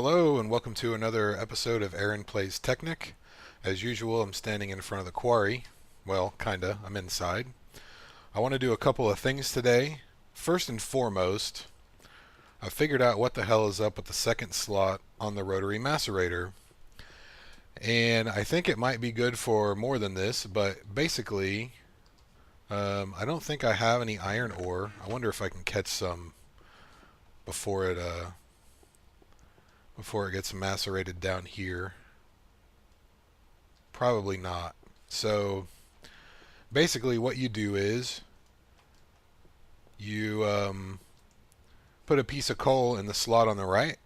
Hello and welcome to another episode of Aaron Plays Technic. As usual, I'm standing in front of the quarry. Well, kinda. I'm inside. I want to do a couple of things today. First and foremost, I figured out what the hell is up with the second slot on the rotary macerator. And I think it might be good for more than this, but basically, I don't think I have any iron ore. I wonder if I can catch some before it gets macerated down here. Probably not. So basically what you do is you put a piece of coal in the slot on the right.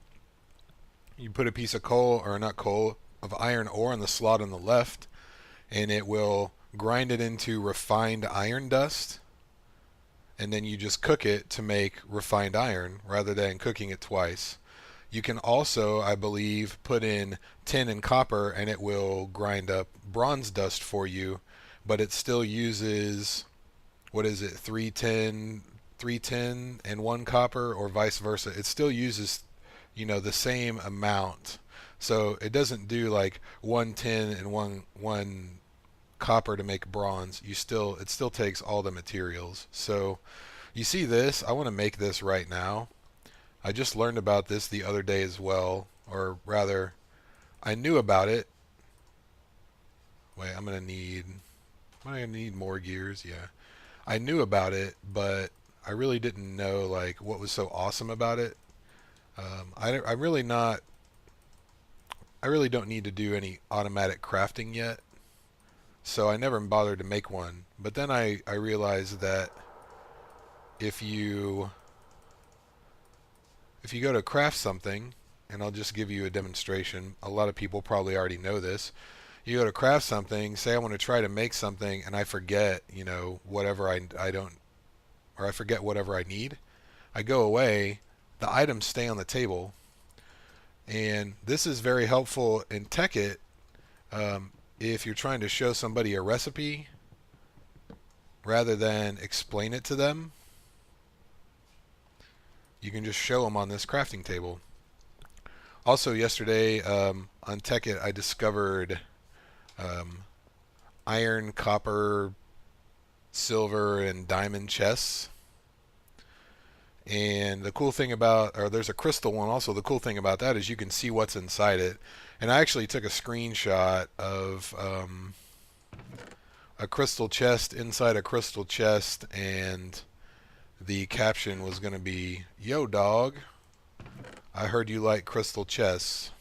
You put a piece of coal, or not coal, of iron ore in the slot on the left, and it will grind it into refined iron dust. And then you just cook it to make refined iron rather than cooking it twice. You can also, I believe, put in tin and copper and it will grind up bronze dust for you, but it still uses, what is it, 3 tin and 1 copper, or vice versa. It still uses, the same amount. So it doesn't do like 1 tin and one copper to make bronze. It still takes all the materials. So you see this, I want to make this right now. I just learned about this the other day as well, or rather, I knew about it. Wait, am I gonna need more gears? Yeah. I knew about it, but I really didn't know like what was so awesome about it. I'm really not, I really don't need to do any automatic crafting yet, so I never bothered to make one. But then I realized that if you go to craft something, and I'll just give you a demonstration. A lot of people probably already know this. You go to craft something, say I want to try to make something, and I forget, whatever I don't, or I forget whatever I need. I go away, the items stay on the table, and this is very helpful in Tekkit if you're trying to show somebody a recipe rather than explain it to them. You can just show them on this crafting table. Also, yesterday on Tekkit, I discovered iron, copper, silver, and diamond chests. And the cool thing about, or there's a crystal one also, the cool thing about that is you can see what's inside it. And I actually took a screenshot of a crystal chest inside a crystal chest, and the caption was going to be, "Yo, dog, I heard you like crystal chests."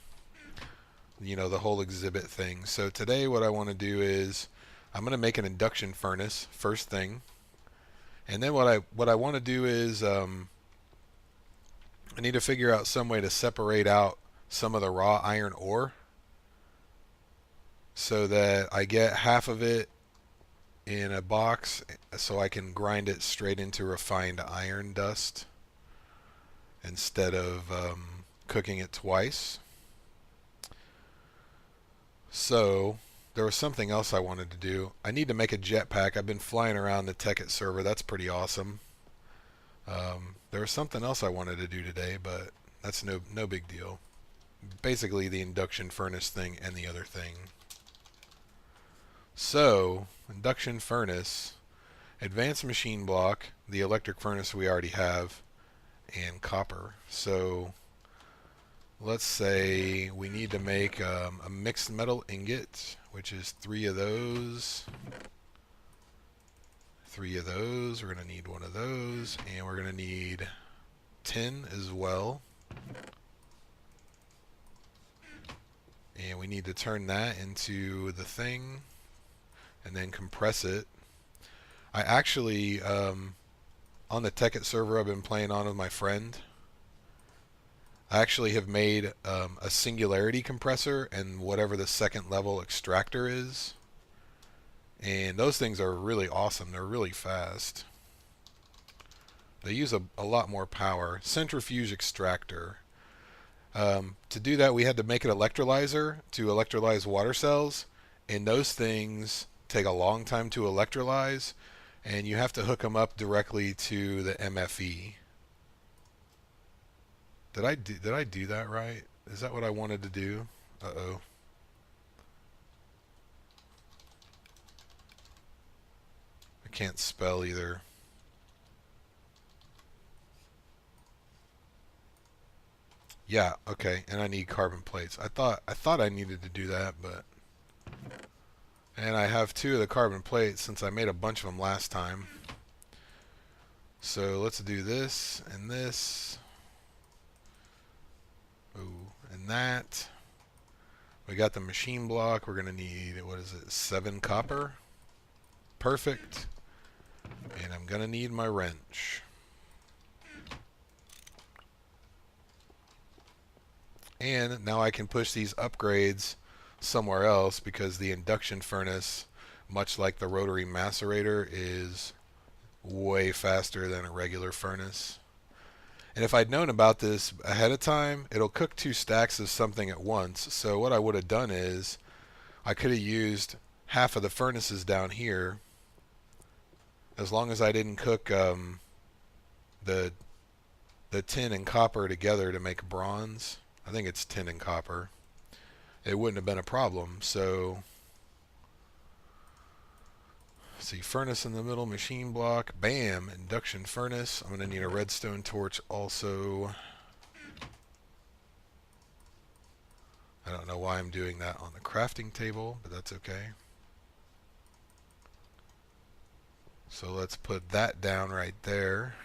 The whole exhibit thing. So today what I want to do is I'm going to make an induction furnace first thing. And then what I want to do is I need to figure out some way to separate out some of the raw iron ore so that I get half of it in a box so I can grind it straight into refined iron dust instead of cooking it twice. So there was something else I wanted to do. I need to make a jetpack. I've been flying around the Tekkit server. That's pretty awesome. There was something else I wanted to do today, but that's no big deal. Basically the induction furnace thing and the other thing. So, induction furnace, advanced machine block, the electric furnace we already have, and copper. So let's say we need to make a mixed metal ingot, which is 3 of those. 3 of those. We're going to need 1 of those, and we're going to need tin as well. And we need to turn that into the thing and then compress it. I actually, on the Tekkit server I've been playing on with my friend, I actually have made a singularity compressor and whatever the second level extractor is. And those things are really awesome. They're really fast. They use a lot more power. Centrifuge extractor. To do that, we had to make an electrolyzer to electrolyze water cells, and those things take a long time to electrolyze, and you have to hook them up directly to the MFE. Did I do that right? Is that what I wanted to do? Uh-oh. I can't spell either. Yeah, okay. And I need carbon plates. I thought I needed to do that, but and I have 2 of the carbon plates since I made a bunch of them last time. So let's do this and this. Ooh, and that. We got the machine block. We're going to need, what is it, 7 copper. Perfect. And I'm going to need my wrench. And now I can push these upgrades somewhere else because the induction furnace, much like the rotary macerator, is way faster than a regular furnace. And if I'd known about this ahead of time, it'll cook 2 stacks of something at once. So what I would have done is I could have used half of the furnaces down here, as long as I didn't cook the tin and copper together to make bronze. I think it's tin and copper. It wouldn't have been a problem. So, see, furnace in the middle, machine block, bam, induction furnace. I'm going to need a redstone torch also. I don't know why I'm doing that on the crafting table, but that's okay. So let's put that down right there.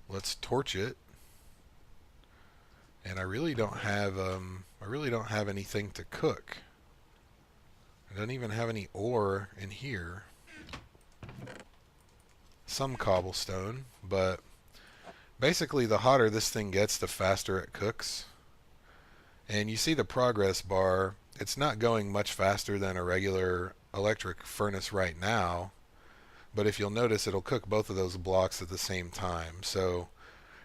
Let's torch it. And I really don't have anything to cook. I don't even have any ore in here. Some cobblestone, but basically the hotter this thing gets, the faster it cooks. And you see the progress bar, it's not going much faster than a regular electric furnace right now, but if you'll notice, it'll cook both of those blocks at the same time. So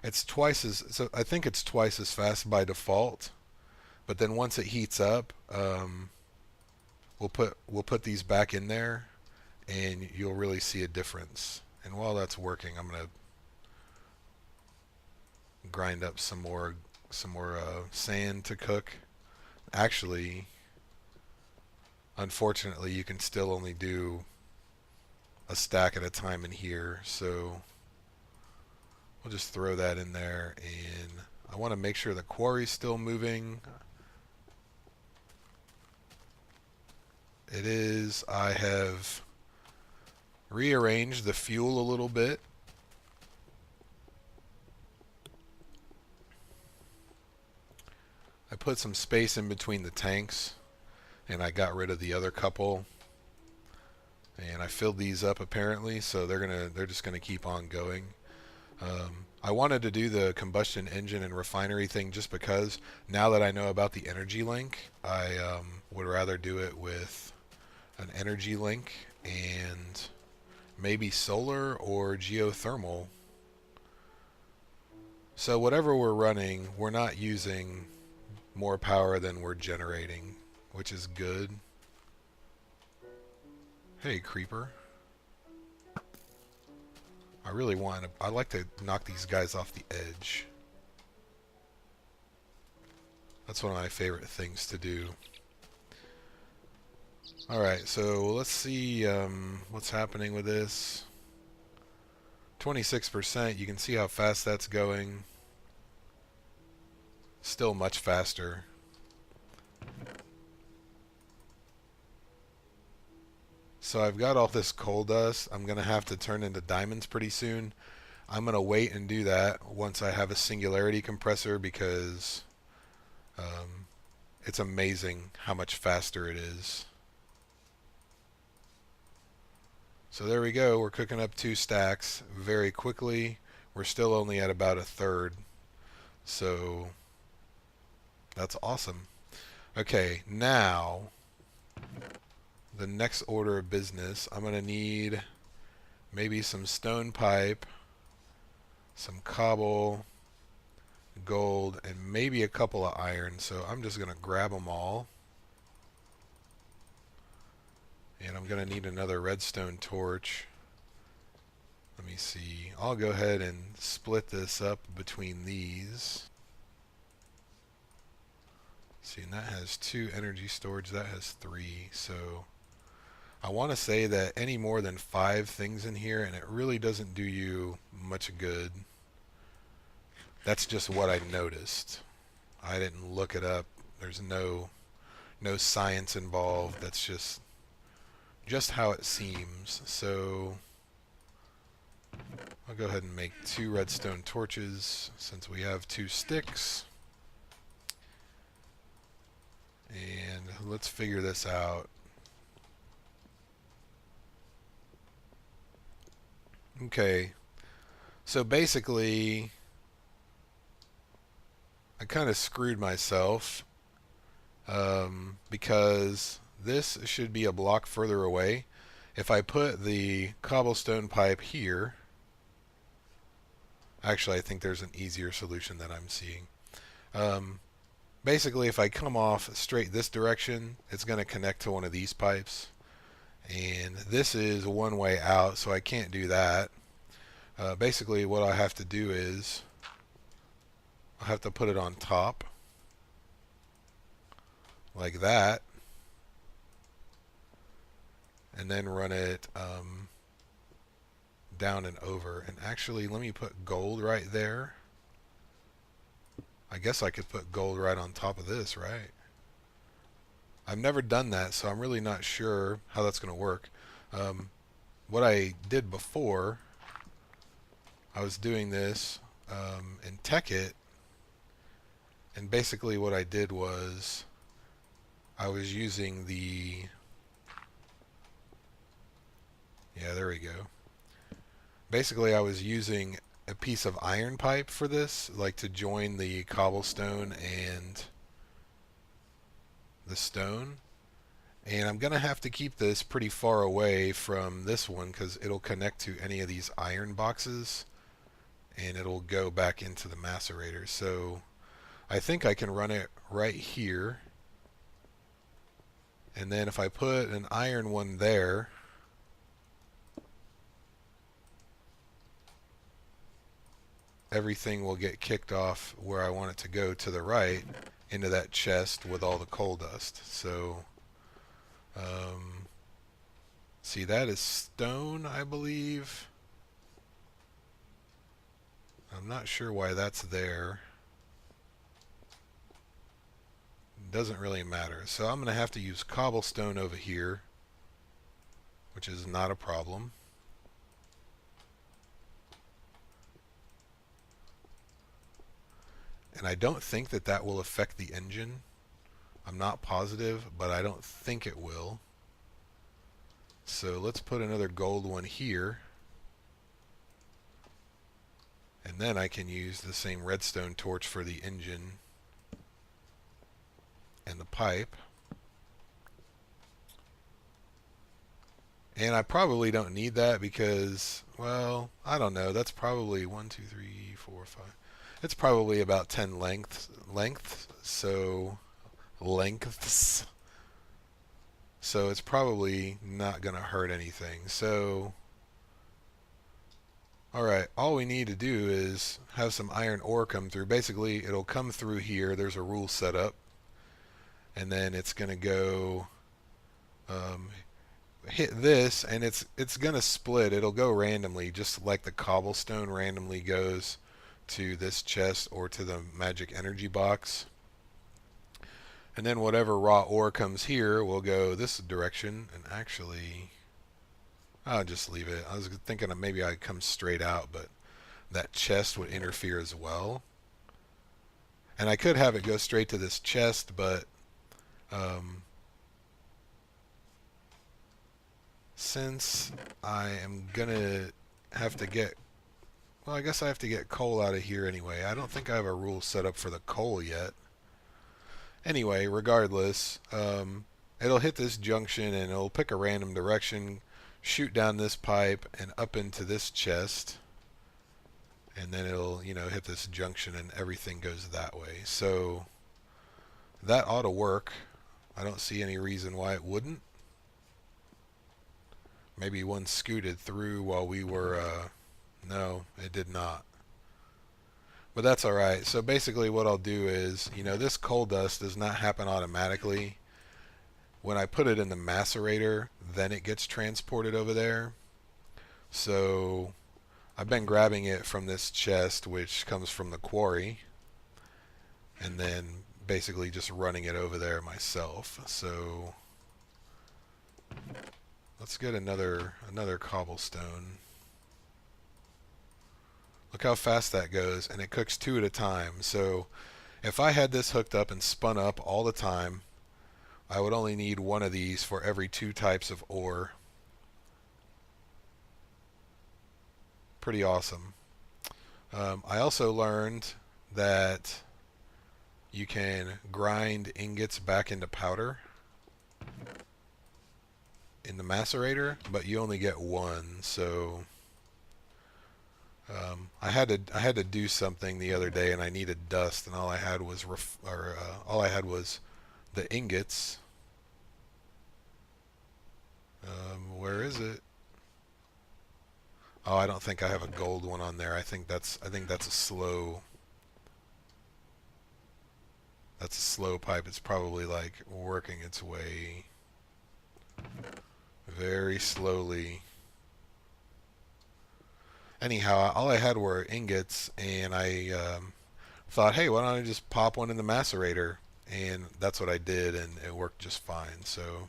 it's twice as, so I think it's twice as fast by default, but then once it heats up, we'll put these back in there, and you'll really see a difference. And while that's working, I'm gonna grind up some more sand to cook. Actually, unfortunately, you can still only do a stack at a time in here, so we'll just throw that in there. And I want to make sure the quarry's still moving. It is. I have rearranged the fuel a little bit. I put some space in between the tanks, and I got rid of the other couple, and I filled these up apparently, so they're just gonna keep on going. I wanted to do the combustion engine and refinery thing just because now that I know about the energy link, I would rather do it with an energy link and maybe solar or geothermal. So whatever we're running, we're not using more power than we're generating, which is good. Hey, creeper. I like to knock these guys off the edge. That's one of my favorite things to do. Alright, so let's see what's happening with this. 26%, you can see how fast that's going. Still much faster. So I've got all this coal dust. I'm going to have to turn into diamonds pretty soon. I'm going to wait and do that once I have a singularity compressor because it's amazing how much faster it is. So there we go. We're cooking up 2 stacks very quickly. We're still only at about a third. So that's awesome. Okay, now the next order of business, I'm going to need maybe some stone pipe, some cobble, gold, and maybe a couple of iron. So I'm just going to grab them all. And I'm going to need another redstone torch. Let me see. I'll go ahead and split this up between these. See, and that has 2 energy storage, that has 3, so I want to say that any more than 5 things in here, and it really doesn't do you much good. That's just what I noticed. I didn't look it up. There's no science involved. That's just how it seems. So I'll go ahead and make 2 redstone torches since we have 2 sticks. And let's figure this out. Okay, so basically I kind of screwed myself because this should be a block further away. If I put the cobblestone pipe here, actually I think there's an easier solution that I'm seeing. Basically, if I come off straight this direction, it's going to connect to one of these pipes. And this is one way out, so I can't do that. Basically, what I have to do is I have to put it on top, like that, and then run it down and over. And actually, let me put gold right there. I guess I could put gold right on top of this, right? I've never done that, so I'm really not sure how that's going to work. What I did before, I was doing this in TechIt, and basically what I did was I was using the... Yeah, there we go. Basically, I was using a piece of iron pipe for this, like to join the cobblestone and the stone. And I'm going to have to keep this pretty far away from this one because it'll connect to any of these iron boxes and it'll go back into the macerator. So I think I can run it right here. And then if I put an iron one there, everything will get kicked off where I want it to go to the right into that chest with all the coal dust. So see, that is stone, I believe. I'm not sure why that's there. Doesn't really matter. So I'm going to have to use cobblestone over here, which is not a problem. And I don't think that that will affect the engine. I'm not positive, but I don't think it will. So let's put another gold one here. And then I can use the same redstone torch for the engine and the pipe. And I probably don't need that because, well, I don't know. That's probably 1, 2, 3, 4, 5. It's probably about 10 lengths. So lengths. So it's probably not going to hurt anything. So, alright, all we need to do is have some iron ore come through. Basically, it'll come through here. There's a rule set up. And then it's going to go hit this, and it's going to split. It'll go randomly, just like the cobblestone randomly goes to this chest or to the magic energy box. And then whatever raw ore comes here will go this direction. And actually, I'll just leave it. I was thinking of maybe I'd come straight out, but that chest would interfere as well. And I could have it go straight to this chest, but since I am gonna have to get, well, I guess I have to get coal out of here anyway. I don't think I have a rule set up for the coal yet. Anyway, regardless, it'll hit this junction and it'll pick a random direction, shoot down this pipe and up into this chest, and then it'll, hit this junction and everything goes that way. So that ought to work. I don't see any reason why it wouldn't. Maybe one scooted through while we were, no, it did not. But that's all right. So basically what I'll do is, this coal dust does not happen automatically. When I put it in the macerator, then it gets transported over there. So I've been grabbing it from this chest, which comes from the quarry, and then basically just running it over there myself. So let's get another cobblestone. Look how fast that goes, and it cooks 2 at a time. So if I had this hooked up and spun up all the time, I would only need one of these for every 2 types of ore. Pretty awesome. I also learned that you can grind ingots back into powder in the macerator, but you only get one. So I had to do something the other day, and I needed dust, and all I had was the ingots. Where is it? Oh, I don't think I have a gold one on there. I think that's a slow. That's a slow pipe. It's probably like working its way very slowly. Anyhow, all I had were ingots, and I thought, hey, why don't I just pop one in the macerator? And that's what I did, and it worked just fine. So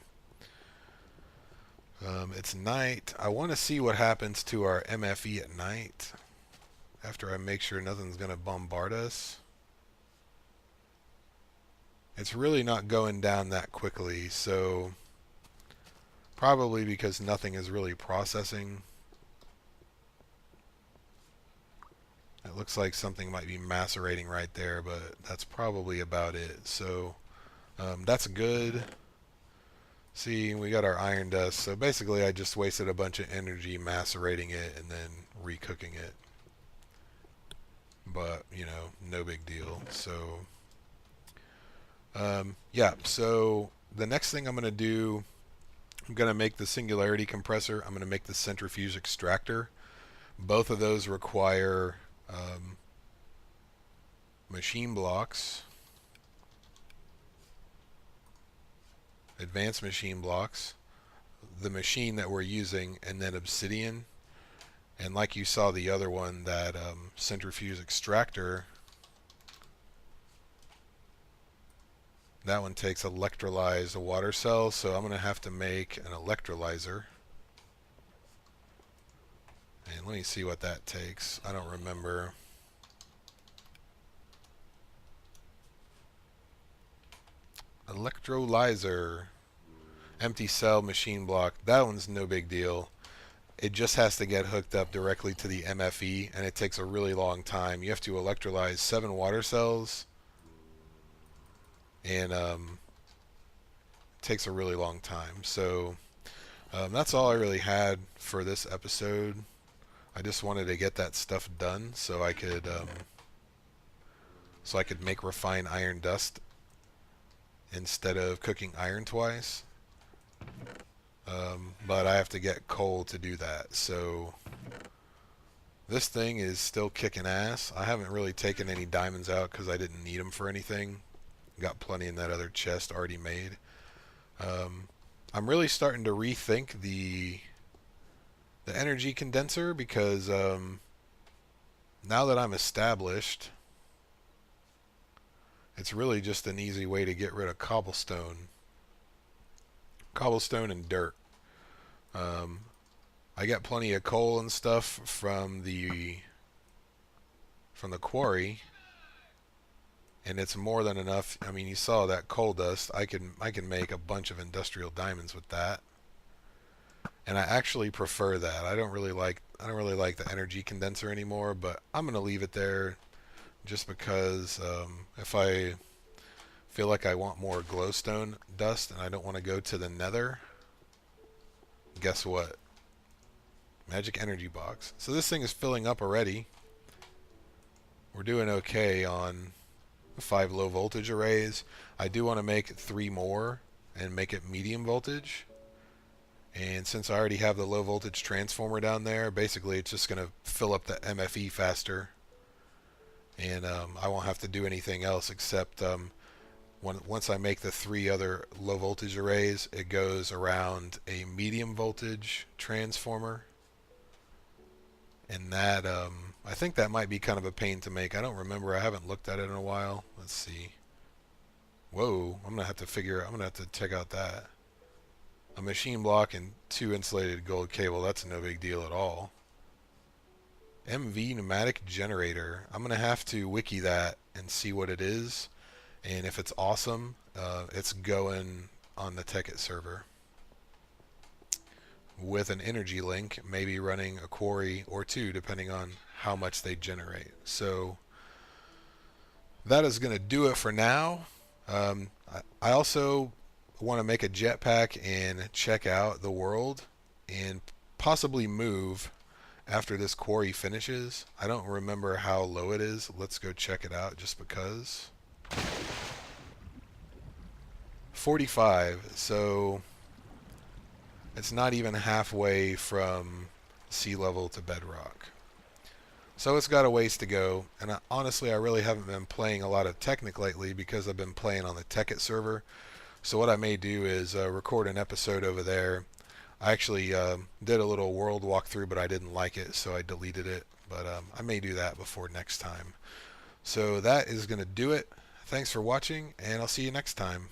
it's night. I want to see what happens to our MFE at night after I make sure nothing's going to bombard us. It's really not going down that quickly, so probably because nothing is really processing. It looks like something might be macerating right there, but that's probably about it. So that's good. See, we got our iron dust. So basically I just wasted a bunch of energy macerating it and then recooking it. But, no big deal. So, yeah. So the next thing I'm going to do, I'm going to make the singularity compressor. I'm going to make the centrifuge extractor. Both of those require machine blocks. Advanced machine blocks, the machine that we're using, and then obsidian. And like you saw the other one, that centrifuge extractor, that one takes electrolyzed water cells, so I'm going to have to make an electrolyzer. And let me see what that takes. I don't remember. Electrolyzer. Empty cell machine block. That one's no big deal. It just has to get hooked up directly to the MFE, and it takes a really long time. You have to electrolyze 7 water cells, and it takes a really long time. So that's all I really had for this episode. I just wanted to get that stuff done so I could make refined iron dust instead of cooking iron twice. But I have to get coal to do that. So this thing is still kicking ass. I haven't really taken any diamonds out because I didn't need them for anything. Got plenty in that other chest already made. I'm really starting to rethink the energy condenser because now that I'm established, it's really just an easy way to get rid of cobblestone and dirt. I get plenty of coal and stuff from the quarry, and it's more than enough. I mean, you saw that coal dust. I can make a bunch of industrial diamonds with that, and I actually prefer that. I don't really like the energy condenser anymore, but I'm gonna leave it there just because if I feel like I want more glowstone dust and I don't want to go to the nether, guess what? Magic energy box. So this thing is filling up already. We're doing okay on 5 low voltage arrays. I do want to make 3 more and make it medium voltage. And since I already have the low voltage transformer down there, basically it's just going to fill up the MFE faster. and I won't have to do anything else except once I make the 3 other low voltage arrays, it goes around a medium voltage transformer, and that I think that might be kind of a pain to make. I don't remember. I haven't looked at it in a while. Let's see. Whoa, I'm gonna have to check out that. A machine block and 2 insulated gold cable. That's no big deal at all. MV pneumatic generator. I'm gonna have to wiki that and see what it is, and if it's awesome, it's going on the Tekkit server with an energy link, maybe running a quarry or 2 depending on how much they generate. So that is going to do it for now. I also want to make a jetpack and check out the world and possibly move after this quarry finishes. I don't remember how low it is. Let's go check it out just because. 45, so it's not even halfway from sea level to bedrock. So it's got a ways to go, and honestly I really haven't been playing a lot of Technic lately because I've been playing on the Tekkit server. So what I may do is record an episode over there. I actually did a little world walkthrough, but I didn't like it, so I deleted it. But I may do that before next time. So that is going to do it. Thanks for watching, and I'll see you next time.